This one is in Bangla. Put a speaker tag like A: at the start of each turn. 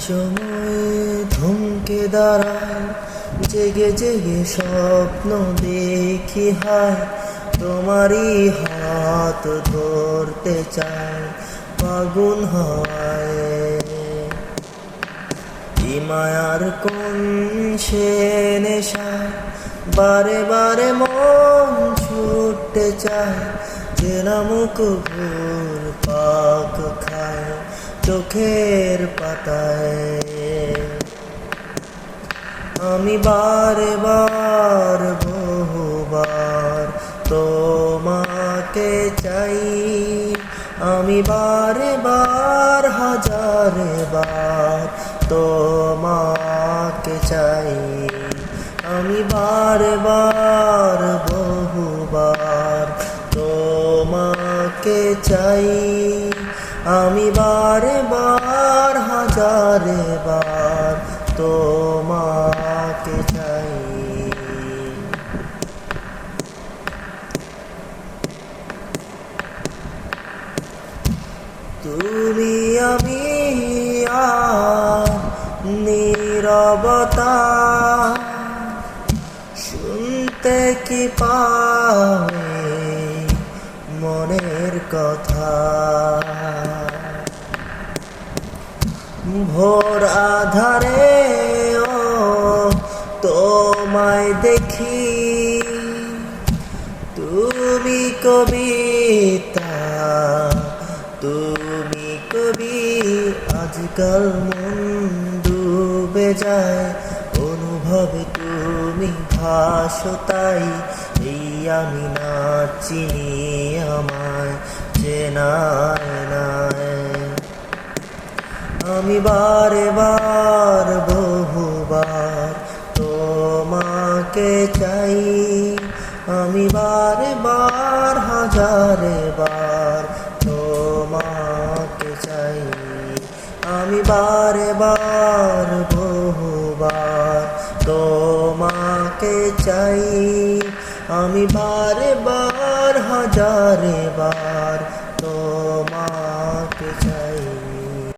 A: সময় থমকে দাঁড়ায়, জেগে জেগে স্বপ্ন দেখি হায়, তোমারই হাত ধরতে চাই ফাগুন হাওয়ায়। মায়ার কোন সে নেশায় বারে বারে মন ছুটতে চায়, চেনা মুখ ঘুর পাক খায় চোখের পাতায়। আমি বারে বার বহুবার তোমাকে চাই, আমি বারে বার হাজারে বার তোমাকে চাই। আমি বারে বার বহুবার তোমাকে চাই, আমি বারে বার হাজারে বার তোমাকে চাই। তুমি আমি আর নীরবতা, শুনতে কি পাবে মনের কথা। ভোর আধারে ও তোমায় দেখি, তুমি কবিতা, তুমি কবি। আজকাল মন ডুবে যায় অনুভবে, তুমি ভাসো তাই এই আমি নাচিনি আমায় চেনায় নাই। আমি বারে বার বহুবার তোমাকে চাই, আমি বারে বার হাজারে বার তোমাকে চাই। আমি বারে বার বহুবার তোমাকে চাই, আমি বারে বার হাজারে বার তোমাকে চাই।